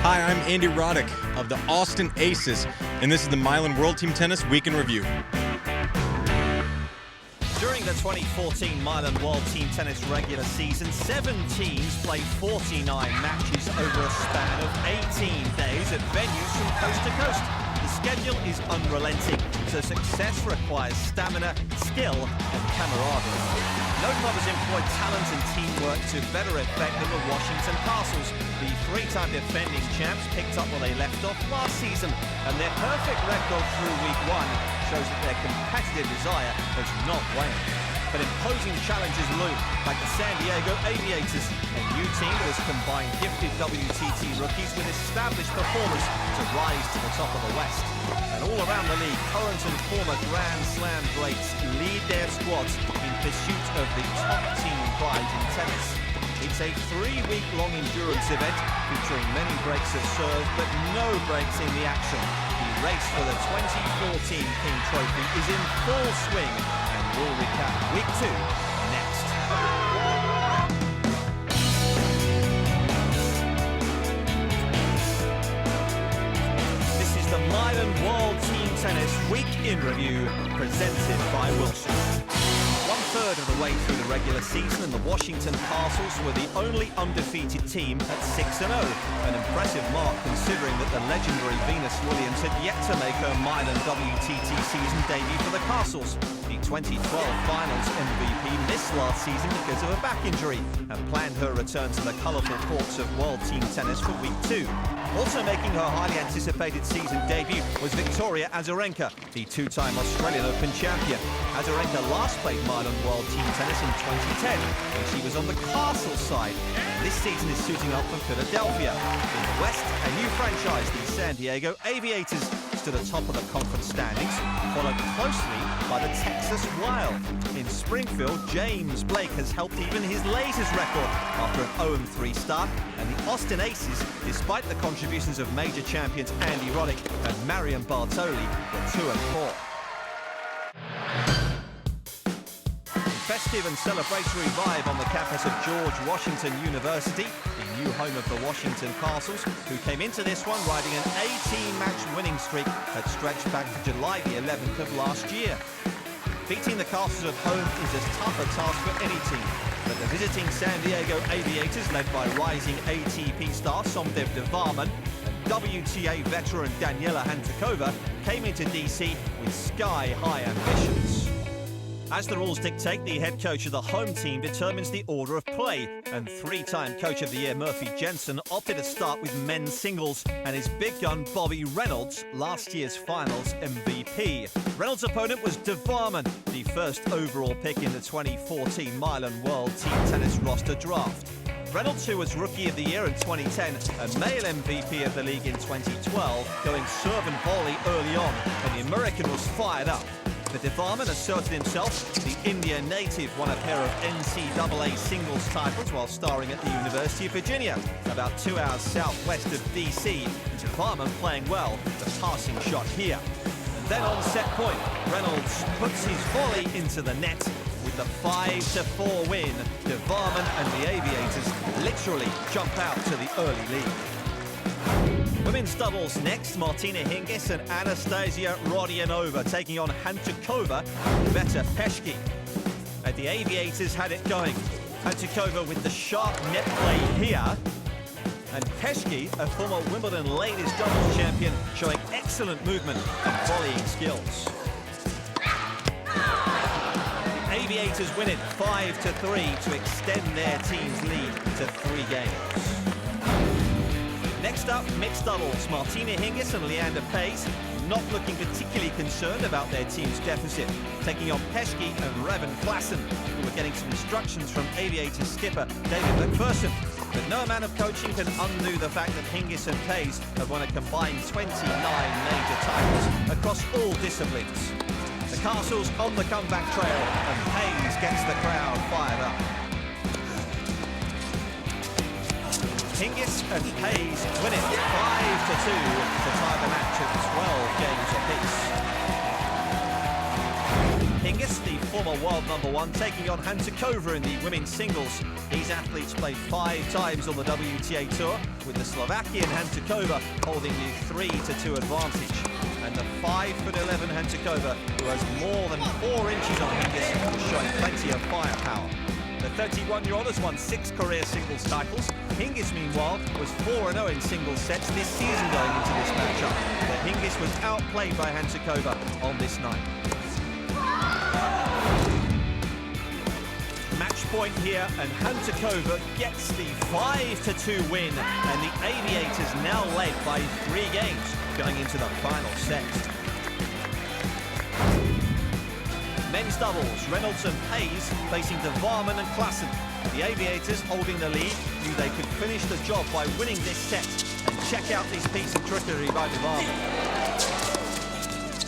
Hi, I'm Andy Roddick of the Austin Aces, and this is the Mylan World Team Tennis Week in Review. During the 2014 Mylan World Team Tennis regular season, 7 teams played 49 matches over a span of 18 days at venues from coast to coast. The schedule is unrelenting, so success requires stamina, skill, and camaraderie. No club has employed talent and teamwork to better effect than the Washington Castles. The 3-time defending champs picked up where they left off last season, and their perfect record through week 1 shows that their competitive desire has not waned. But imposing challenges loom, like the San Diego Aviators, a new team that has combined gifted WTT rookies with established performers to rise to the top of the West. And all around the league, current and former Grand Slam greats lead their squads in pursuit of the top team prize in tennis. It's a 3-week-long endurance event featuring many breaks of serve, but no breaks in the action. The race for the 2014 King Trophy is in full swing, and we'll recap week 2 next. This is the Mylan World Team Tennis Week in Review, presented by Wilson. 1/3 of the way through the regular season, and the Washington Castles were the only undefeated team at 6-0. An impressive mark considering that the legendary Venus Williams had yet to make her Mylan WTT season debut for the Castles. The 2012 Finals MVP missed last season because of a back injury and planned her return to the colourful courts of World Team Tennis for week 2. Also making her highly anticipated season debut was Victoria Azarenka, the 2-time Australian Open champion. Azarenka last played Mylan World Team Tennis in 2010, when she was on the Castle side. This season is suiting up for Philadelphia. In the West, a new franchise, the San Diego Aviators, stood atop of the conference standings, followed closely by the Texas Wild. In Springfield, James Blake has helped even his latest record after an 0-3 start, and the Austin Aces, despite the contributions of major champions Andy Roddick and Marion Bartoli, were 2-4. Festive and celebratory vibe on the campus of George Washington University, the new home of the Washington Castles, who came into this one riding an 18-match winning streak that stretched back to July the 11th of last year. Beating the Castles at home is as tough a task for any team, but the visiting San Diego Aviators, led by rising ATP star Somdev Devarman and WTA veteran Daniela Hantakova, came into DC with sky-high ambitions. As the rules dictate, the head coach of the home team determines the order of play, and 3-time Coach of the Year Murphy Jensen opted to start with men's singles and his big gun Bobby Reynolds, last year's finals MVP. Reynolds' opponent was Devarman, the first overall pick in the 2014 Mylan World Team Tennis roster draft. Reynolds, who was Rookie of the Year in 2010 and male MVP of the league in 2012, going serve and volley early on, and the American was fired up. But Devarman asserted himself. The Indian native won a pair of NCAA singles titles while starring at the University of Virginia, about 2 hours southwest of DC. Devarman playing well, the passing shot here. And then on set point, Reynolds puts his volley into the net. With the 5-4 win, Devarman and the Aviators literally jump out to the early lead. Women's doubles next, Martina Hingis and Anastasia Rodionova taking on Hantakova and Veta Peshki. And the Aviators had it going. Hantakova with the sharp net play here. And Peshki, a former Wimbledon ladies doubles champion, showing excellent movement and volleying skills. Aviators win it 5-3 to extend their team's lead to 3 games. Next up, mixed doubles. Martina Hingis and Leander Paes not looking particularly concerned about their team's deficit, taking on Peshki and Revan Klassen, who were getting some instructions from Aviators skipper David McPherson. But no amount of coaching can undo the fact that Hingis and Paes have won a combined 29 major titles across all disciplines. The Castles on the comeback trail, and Paes gets the crowd fired up. Hingis and Paes win it 5-2 to tie the match at 12 games apiece. Hingis, the former world #1, taking on Hantuchová in the women's singles. These athletes played 5 times on the WTA Tour, with the Slovakian Hantuchová holding the 3-2 advantage. And the 5'11" Hantuchová, who has more than 4 inches on Hingis, is showing plenty of firepower. The 31-year-old has won 6 career singles titles. Hingis, meanwhile, was 4-0 in singles sets this season going into this matchup. But Hingis was outplayed by Hantuchová on this night. Match point here, and Hantuchová gets the 5-2 win, and the Aviators now led by 3 games going into the final set. Men's doubles, Reynolds and Hayes facing de Varman and Klaassen. The Aviators, holding the lead, knew they could finish the job by winning this set. And check out this piece of trickery by de Varman.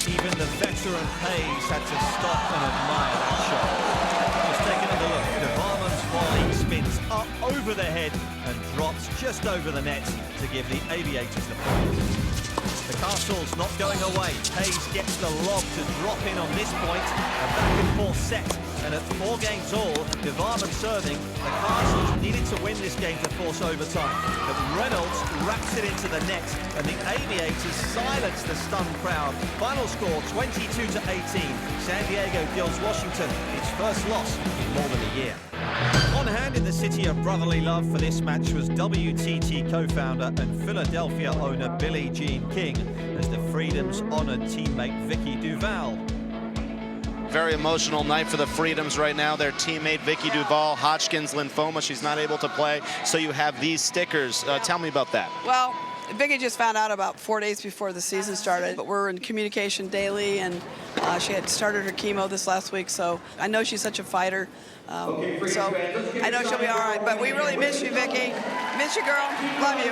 Even the veteran Hayes had to stop and admire that shot. Just take another look. De Varman's volley spins up over the head and drops just over the net to give the Aviators the point. The Castle's not going away. Hayes gets the lob to drop in on this point. A back-and-forth set. And at 4 games all, de Varman serving, the Castles needed to win this game to force overtime. But Reynolds wraps it into the net, and the Aviators silence the stunned crowd. Final score 22-18. San Diego deals Washington its first loss in more than a year. On hand in the city of brotherly love for this match was WTT co-founder and Philadelphia owner Billie Jean King, as the Freedoms honoured teammate Vicky Duval. Very emotional night for the Freedoms right now. Their teammate Vicky Duval, Hodgkin's lymphoma, she's not able to play, so you have these stickers. Tell me about that. Well, Vicky just found out about 4 days before the season started, but we're in communication daily, and she had started her chemo this last week, so I know she's such a fighter. So I know she'll be all right, but we really miss you, Vicky. Miss you, girl. Love you.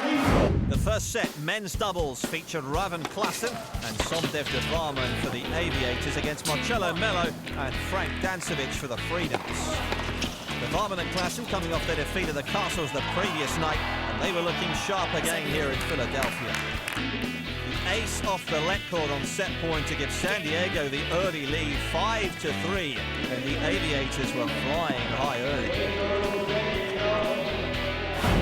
The first set, men's doubles, featured Raven Klaassen and Somdev de Varman for the Aviators against Marcelo Melo and Frank Dancevic for the Freedoms. De Varman and Klaassen coming off their defeat of the Castles the previous night, and they were looking sharp again here in Philadelphia. The ace off the let cord on set point to give San Diego the early lead, 5-3, and the Aviators were flying high early.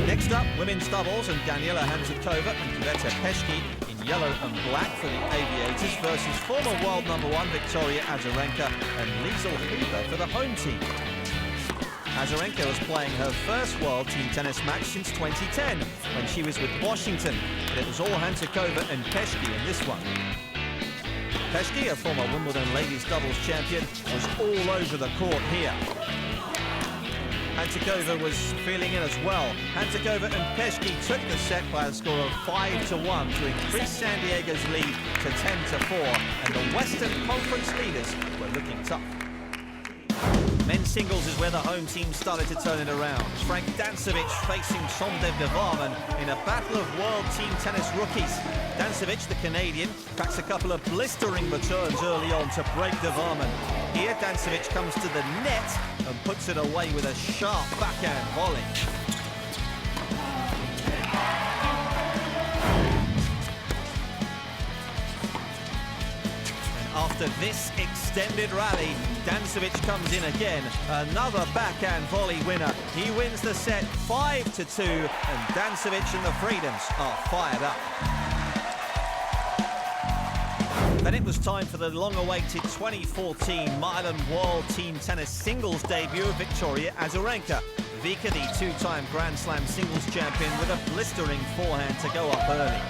Next up, women's doubles, and Daniela Hantuchová and Květa Peschke in yellow and black for the Aviators versus former world #1 Victoria Azarenka and Liesl Huber for the home team. Azarenka was playing her first World Team Tennis match since 2010, when she was with Washington, but it was all Hantuchová and Peschke in this one. Peschke, a former Wimbledon ladies doubles champion, was all over the court here. Hantuchová was feeling it as well. Hantuchová and Peschke took the set by a score of 5-1 to increase San Diego's lead to 10-4, and the Western Conference leaders were looking tough. Men's singles is where the home team started to turn it around. Frank Dancevic facing Somdev de Varman in a battle of World Team Tennis rookies. Dancevic, the Canadian, cracks a couple of blistering returns early on to break de Varman. Here, Dancevic comes to the net and puts it away with a sharp backhand volley. After this extended rally, Dancevic comes in again. Another backhand volley winner. He wins the set 5-2, and Dancevic and the Freedoms are fired up. Then it was time for the long-awaited 2014 Mylan World Team Tennis singles debut of Victoria Azarenka. Vika, the 2-time Grand Slam singles champion, with a blistering forehand to go up early.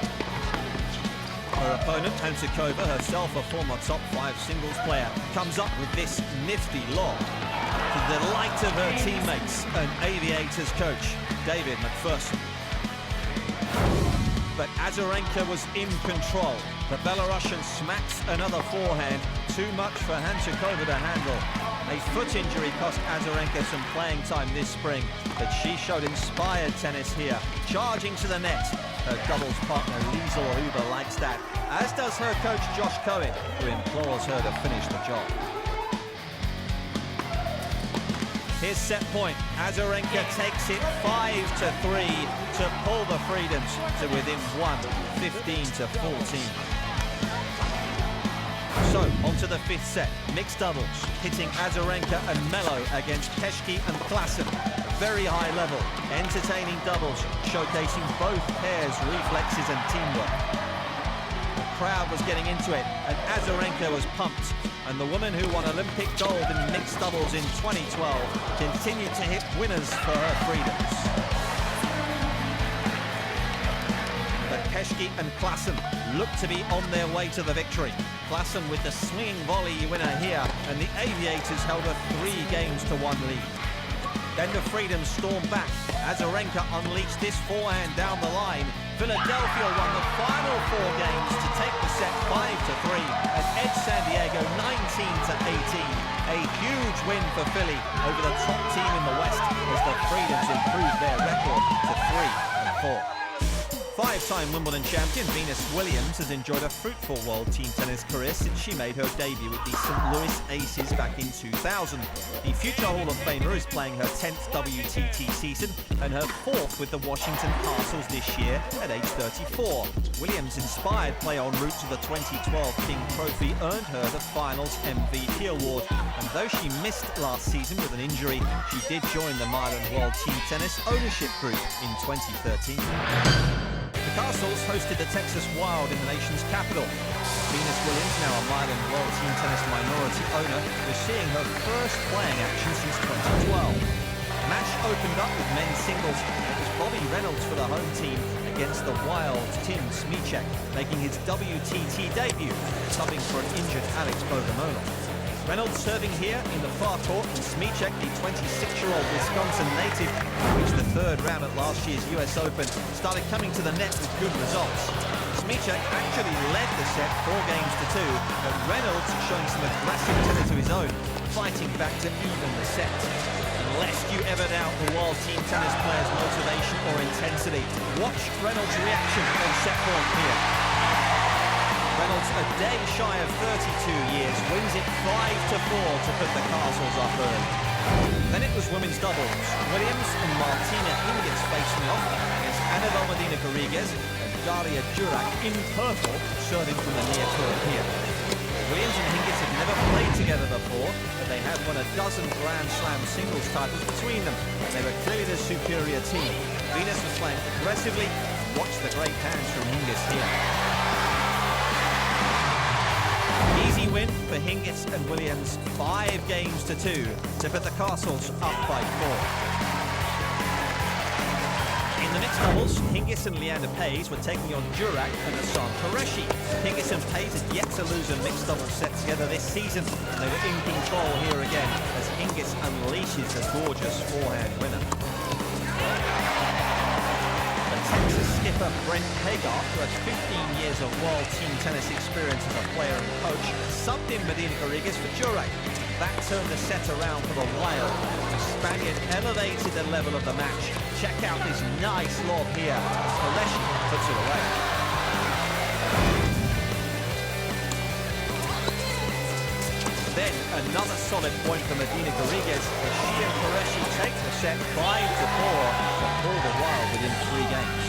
Her opponent, Hantuchová, herself a former top 5 singles player, comes up with this nifty lob. To the delight of her teammates and Aviators coach, David McPherson. But Azarenka was in control. The Belarusian smacks another forehand, too much for Hantuchová to handle. A foot injury cost Azarenka some playing time this spring, but she showed inspired tennis here, charging to the net. Her doubles partner Liesl Huber likes that, as does her coach Josh Cohen, who implores her to finish the job. Here's set point. Azarenka takes it 5-3 to pull the Freedoms to within 1, 15-14. So, on to the fifth set, mixed doubles, hitting Azarenka and Melo against Peshki and Klassen. Very high level, entertaining doubles, showcasing both pairs' reflexes and teamwork. The crowd was getting into it, and Azarenka was pumped. And the woman who won Olympic gold in mixed doubles in 2012 continued to hit winners for her freedoms. But Peshki and Klassen look to be on their way to the victory. Klassen with the swinging volley winner here, and the Aviators held a 3-1 lead. Then the freedoms stormed back. Azarenka unleashed this forehand down the line. Philadelphia won the final 4 games to take the set 5-3 and edge San Diego 19-18. A huge win for Philly over the top team in the West as the freedoms improved their record to 3-4. 5-time Wimbledon champion Venus Williams has enjoyed a fruitful world team tennis career since she made her debut with the St. Louis Aces back in 2000. The future Hall of Famer is playing her 10th WTT season and her 4th with the Washington Castles this year at age 34. Williams' inspired play en route to the 2012 King Trophy earned her the Finals MVP award, and though she missed last season with an injury, she did join the Mylan World Team Tennis ownership group in 2013. The Castles hosted the Texas Wild in the nation's capital. Venus Williams, now a Mylan World Team Tennis minority owner, was seeing her first playing action since 2012. The match opened up with men's singles. It was Bobby Reynolds for the home team against the Wild's Tim Smyczek, making his WTT debut, subbing for an injured Alex Bogomolov. Reynolds serving here in the far court, and Smyczek, the 26-year-old Wisconsin native, who reached the 3rd round at last year's US Open, started coming to the net with good results. Smyczek actually led the set 4-2, but Reynolds showing some aggressive tennis of his own, fighting back to even the set. Lest you ever doubt the World Team Tennis player's motivation or intensity, watch Reynolds' reaction on set point here. Reynolds, a day shy of 32 years, wins it 5-4 to put the Castles up early. Then it was women's doubles. Williams and Martina Hingis facing off against Annabel Medina Garrigues and Daria Jurak in purple, serving from the near court here. Williams and Hingis had never played together before, but they had won a dozen Grand Slam singles titles between them, and they were clearly the superior team. Venus was playing aggressively. Watch the great hands from Hingis here. Easy win for Hingis and Williams, 5-2 to put the Castles up by 4. In the mixed doubles, Hingis and Leander Paes were taking on Jurak and Hassan Qureshi. Hingis and Paes had yet to lose a mixed doubles set together this season, and they were in control here again as Hingis unleashes a gorgeous forehand winner. Texas skipper Brent Hagar, who has 15 years of World Team Tennis experience as a player and coach, subbed in Medina Garrigues for Jurak. That turned the set around for the Wild. The Spaniard elevated the level of the match. Check out this nice lob here. Qureshi puts it away. Then another solid point for Medina Garrigues as she and Qureshi take the set 5-4 to pull the Wild within 3 games.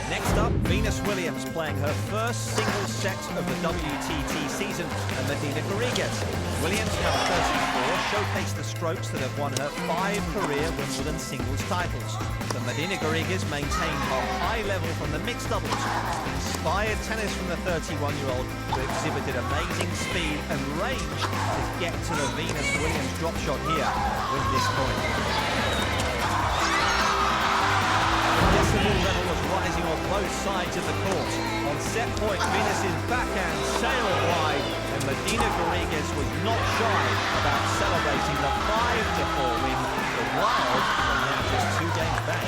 Next up, Venus Williams playing her first single set of the WTT season and Medina Garrigues. Williams, now 34, showcased the strokes that have won her 5 career Wimbledon singles titles. But Medina Garrigues maintained her high level from the mixed doubles. Inspired tennis from the 31-year-old who exhibited amazing speed and range to get to the Venus Williams drop shot here with this point. The decibel level was rising on both sides of the court. On set point, Venus's backhand sailed wide, and Medina Garrigues was not shy about celebrating the 5-4 win. The Wild are now just 2 games back.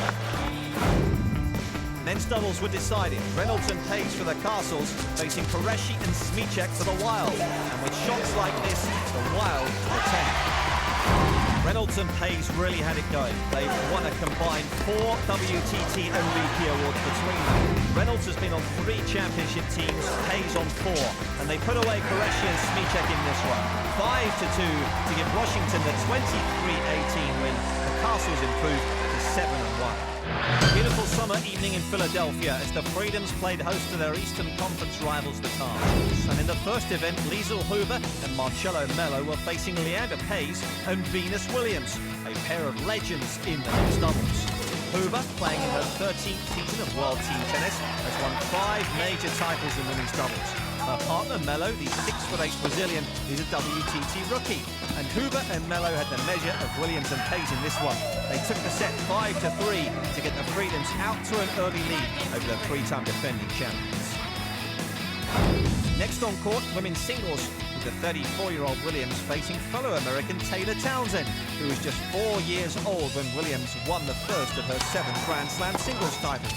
Men's doubles were decided. Reynolds and Paes for the Castles, facing Qureshi and Smyczek for the Wild. And with shots like this, the Wild are 10. Reynolds and Paes really had it going. They've won a combined 4 WTT MVP awards between them. Reynolds has been on 3 championship teams, Paes on 4, and they put away Qureshi and Smyczek in this one. 5-2 to give Washington the 23-18 win. The Castles improved to 7-1. Beautiful side. summer evening in Philadelphia as the Freedoms played host to their Eastern Conference rivals, the Cardinals. And in the first event, Liesl Huber and Marcello Mello were facing Leander Paes and Venus Williams, a pair of legends in the mixed doubles. Huber, playing in her 13th season of World Team Tennis, has won 5 major titles in women's doubles. Her partner Mello, the 6'8" Brazilian, is a WTT rookie. And Huber and Mello had the measure of Williams and Paes in this one. They took the set 5-3 to get the Freedoms out to an early lead over the 3-time defending champions. Next on court, women's singles, with the 34-year-old Williams facing fellow American Taylor Townsend, who was just 4 years old when Williams won the first of her 7 Grand Slam singles titles.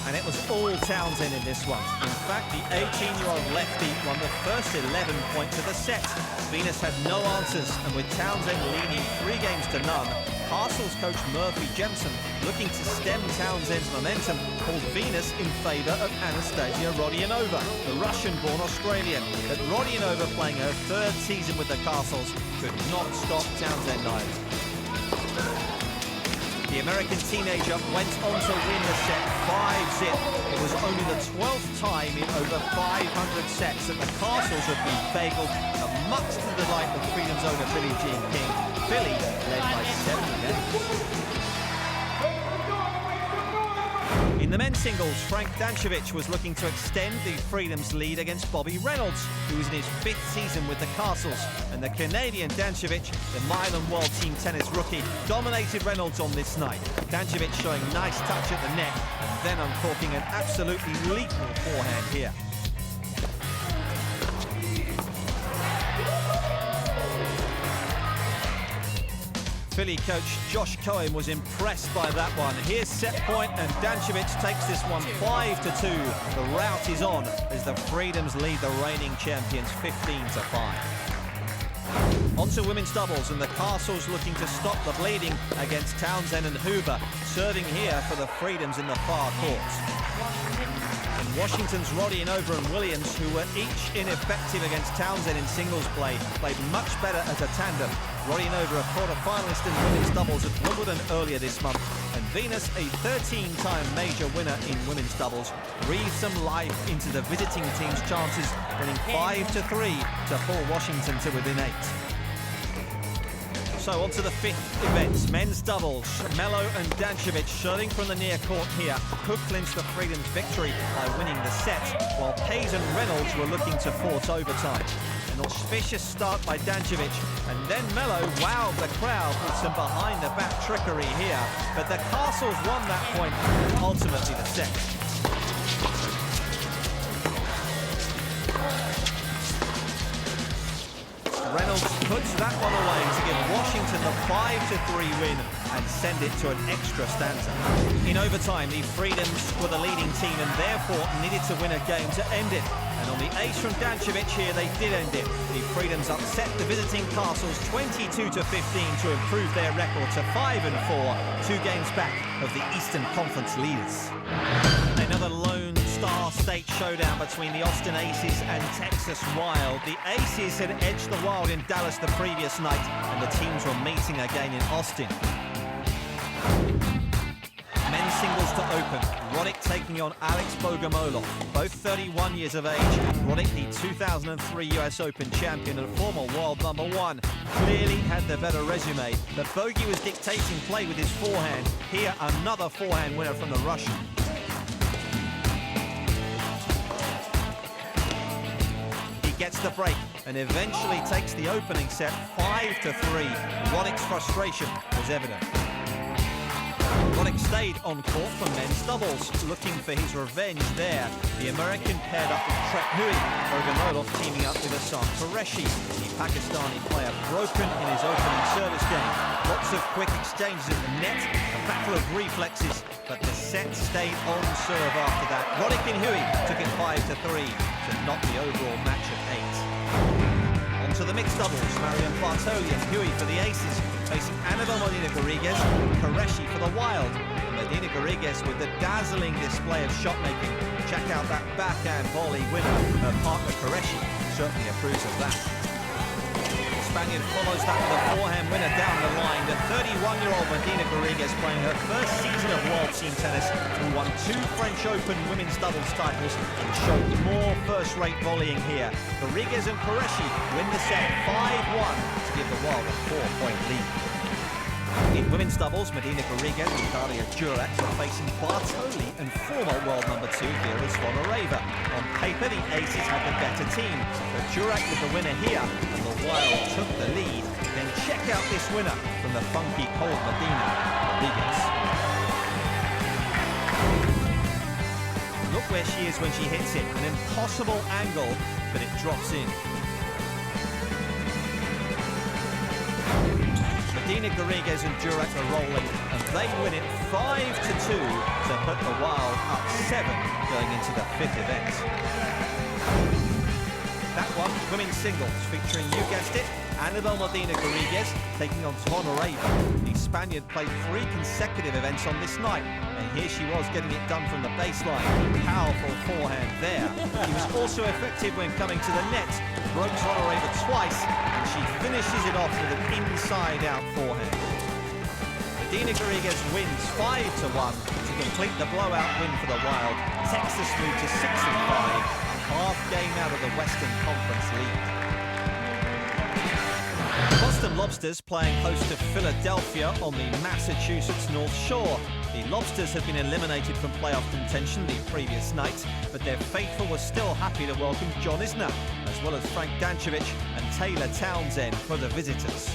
And it was all Townsend in this one. In fact, the 18-year-old lefty won the first 11 points of the set. Venus had no answers, and with Townsend leading 3 games to none, Castle's coach Murphy Jensen, looking to stem Townsend's momentum, called Venus in favour of Anastasia Rodionova, the Russian-born Australian. But Rodionova, playing her 3rd season with the Castles, could not stop Townsend either. The American teenager went on to win the set 5-0. It was only the 12th time in over 500 sets that the Castles have been bageled, and much to the delight of Freedom's owner Billie Jean King. Philly led by 7 games. In the men's singles, Frank Dancevic was looking to extend the Freedoms' lead against Bobby Reynolds, who is in his 5th season with the Castles. And the Canadian Dancevic, the Mylan World Team Tennis rookie, dominated Reynolds on this night. Dancevic showing nice touch at the net, and then uncorking an absolutely lethal forehand here. Philly coach Josh Cohen was impressed by that one. Here's set point, and Dancevic takes this one 5-2. The rout is on as the Freedoms lead the reigning champions 15-5. On to women's doubles, and the Castles looking to stop the bleeding against Townsend and Huber, serving here for the Freedoms in the far courts. And Washington's Rodionova and Williams, who were each ineffective against Townsend in singles play, played much better as a tandem. Rodionova, a quarter-finalist in women's doubles at Wimbledon earlier this month, and Venus, a 13-time major winner in women's doubles, breathed some life into the visiting team's chances, winning 5-3 to pull Washington to within 8. So on to the 5th event, men's doubles. Mello and Dancevic serving from the near court here. Cook clinched the Freedoms' victory by winning the set, while Paes and Reynolds were looking to force overtime. An auspicious start by Dancevic, and then Mello wowed the crowd with some behind-the-back trickery here. But the Castles won that point, and ultimately the set. Reynolds puts that one away to give Washington the 5-3 win and send it to an extra stanza. In overtime, the Freedoms were the leading team and therefore needed to win a game to end it. And on the ace from Dancevic here, they did end it. The Freedoms upset the visiting Castles 22-15 to improve their record to 5-4, 2 games back of the Eastern Conference leaders. Another Lone Star State showdown between the Austin Aces and Texas Wild. The Aces had edged the Wild in Dallas the previous night, and the teams were meeting again in Austin. Men's singles to open. Roddick taking on Alex Bogomolov, both 31 years of age. Roddick, the 2003 US Open champion and former world #1, clearly had the better resume, but Bogi was dictating play with his forehand. Here, another forehand winner from the Russian. Gets the break and eventually takes the opening set 5-3. Roddick's frustration was evident. Roddick stayed on court for men's doubles, looking for his revenge there. The American paired up with Trek Hui, Bogomolov teaming up with Hassan Qureshi, the Pakistani player broken in his opening service game. Lots of quick exchanges at the net, a battle of reflexes, but the set stayed on serve after that. Roddick and Hui took it 5-3 to knock the overall match at 8. On to the mixed doubles, Marion Bartoli and Hui for the Aces, facing Annabelle Medina-Garrigues, Qureshi for the Wild. Medina Garrigues with the dazzling display of shot-making. Check out that backhand volley winner. Her partner Qureshi certainly approves of that. Spaniard follows that with a forehand winner down the line. The 31-year-old Medina Garrigues playing her first season of World Team Tennis, who won 2 French Open women's doubles titles and showed more first-rate volleying here. Garrigues and Qureshi win the set 5-1 to give the world a 4-point lead. In women's doubles, Medina Garrigues and Daria Jurek are facing Bartoli and former world number 2 Vera Zvonareva. On paper, the aces had the better team, but Jurek with the winner here, and the Wild took the lead. Then check out this winner from the funky cold Medina Garrigues. Look where she is when she hits it, an impossible angle, but it drops in. Medina Garrigues and Jurek are rolling, and they win it 5-2 to put the Wild up 7 going into the 5th event. That one, women's singles, featuring, you guessed it, Anabel Medina Garrigues taking on Zvonareva. The Spaniard played 3 consecutive events on this night, and here she was getting it done from the baseline. Powerful forehand there. He was also effective when coming to the net, broke Zvonareva twice, and she finishes it off with an inside-out forehand. Medina Garrigues wins 5-1 to complete the blowout win for the Wild. Texas moved to 6-5, half game out of the Western Conference lead. Boston Lobsters playing host to Philadelphia on the Massachusetts North Shore. The Lobsters had been eliminated from playoff contention the previous night, but their faithful were still happy to welcome John Isner, as well as Frank Dancevic and Taylor Townsend for the visitors.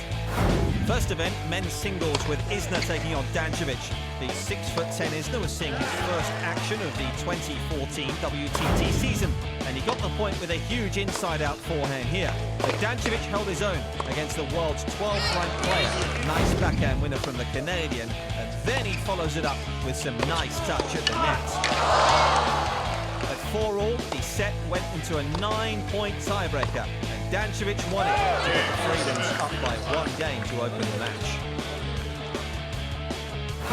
First event, men's singles with Isner taking on Dancevic. The 6'10" Isner was seeing his first action of the 2014 WTT season, and he got the point with a huge inside-out forehand here. But Dancevic held his own against the world's 12th ranked player. Nice backhand winner from the Canadian, and then he follows it up with some nice touch at the net. At 4-all, the set went into a 9-point tiebreaker, and Dancevic won it to get the Freedoms up by 1 game to open the match.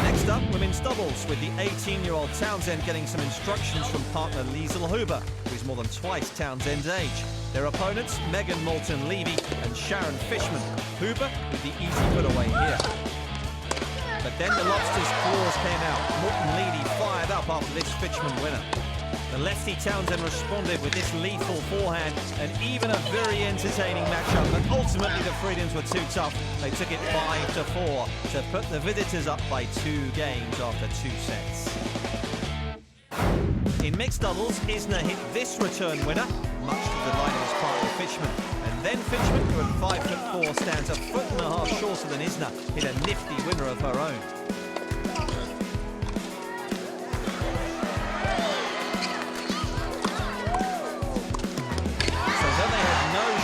Next up, women's doubles, with the 18-year-old Townsend getting some instructions from partner Liesl Huber, who's more than twice Townsend's age. Their opponents, Megan Moulton-Levy and Sharon Fishman. Huber with the easy put away here. But then the Lobsters' claws came out. Moulton-Levy fired up after this Fishman winner. The lefty Townsend responded with this lethal forehand, and even a very entertaining matchup, but ultimately the Freedoms were too tough. They took it 5-4 to put the visitors up by 2 games after 2 sets. In mixed doubles, Isner hit this return winner, much to the delight of his partner Fishman. And then Fishman, who at 5'4", stands a 1.5 foot shorter than Isner, hit a nifty winner of her own.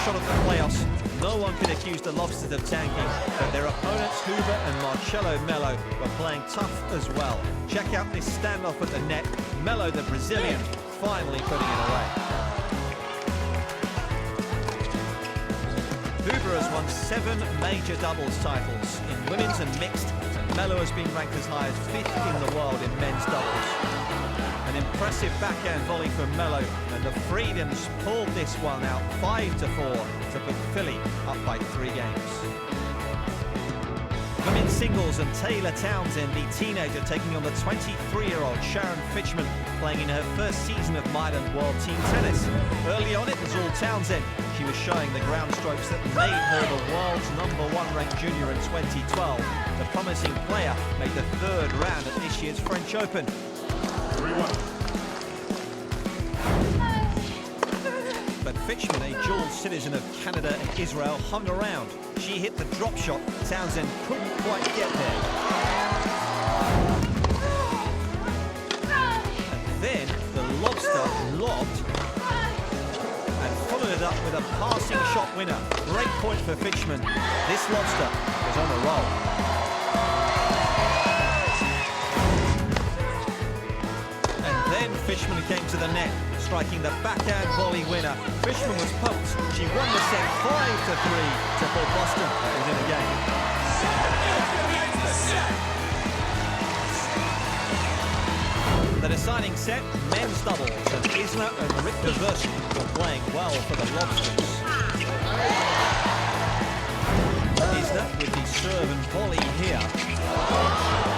Shot at the playoffs, no one could accuse the Lobsters of tanking, but their opponents Huber and Marcelo Melo were playing tough as well. Check out this standoff at the net. Melo, the Brazilian, finally putting it away. Huber has won 7 major doubles titles in women's and mixed, and Melo has been ranked as high as 5th in the world in men's doubles. An impressive backhand volley from Melo, and the Freedoms pulled this one out 5-4 to put Philly up by 3 games. Women's singles, and Taylor Townsend, the teenager, taking on the 23-year-old Sharon Fishman, playing in her first season of Mylan World Team Tennis. Early on, it was all Townsend. She was showing the ground strokes that made her the world's #1 ranked junior in 2012. The promising player made the 3rd round at this year's French Open. 3-1. But Fishman, a dual citizen of Canada and Israel, hung around. She hit the drop shot. Townsend couldn't quite get there. And then the Lobster lobbed and followed it up with a passing shot winner. Great point for Fishman. This Lobster is on a roll. Fishman came to the net, striking the backhand volley winner. Fishman was pumped. She won the set 5-3 to put Boston within a game. The deciding set, men's doubles, and Isner and Rick Diversion were playing well for the Lobsters. serve and volley here.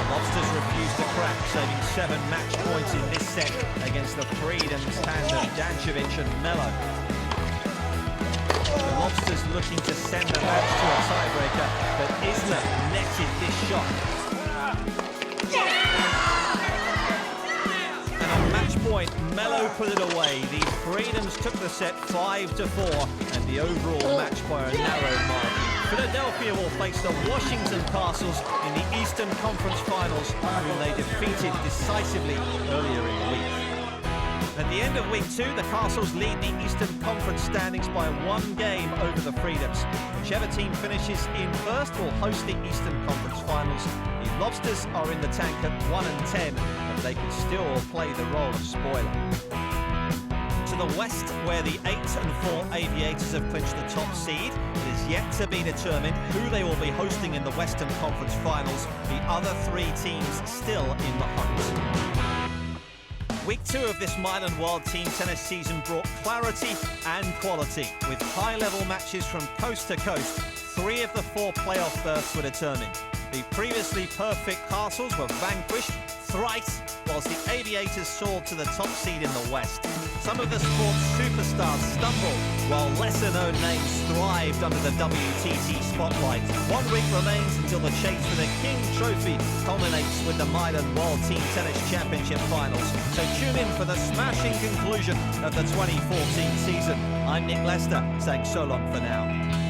Lobsters refuse to crack, saving 7 match points in this set against the Freedoms tandem Dancevic and Mello. The Lobsters looking to send the match to a tiebreaker, but Isla netted this shot. And on match point, Mello put it away. The Freedoms took the set 5-4, and the overall match by a narrow margin. Philadelphia will face the Washington Castles in the Eastern Conference Finals, whom they defeated decisively earlier in the week. At the end of week 2, the Castles lead the Eastern Conference standings by 1 game over the Freedoms. Whichever team finishes in first will host the Eastern Conference Finals. The Lobsters are in the tank at 1-10, but they can still play the role of spoiler. To the west, where the 8-4 Aviators have clinched the top seed, it is yet to be determined who they will be hosting in the Western Conference Finals. The other 3 teams still in the hunt. Week 2 of this Mylan World Team Tennis season brought clarity and quality, with high-level matches from coast to coast. 3 of the 4 playoff berths were determined. The previously perfect Castles were vanquished thrice, whilst the Aviators soared to the top seed in the West. Some of the sport's superstars stumbled, while lesser-known names thrived under the WTT spotlight. 1 week remains until the chase for the King Trophy culminates with the Mylan World Team Tennis Championship Finals. So tune in for the smashing conclusion of the 2014 season. I'm Nick Lester, saying so long for now.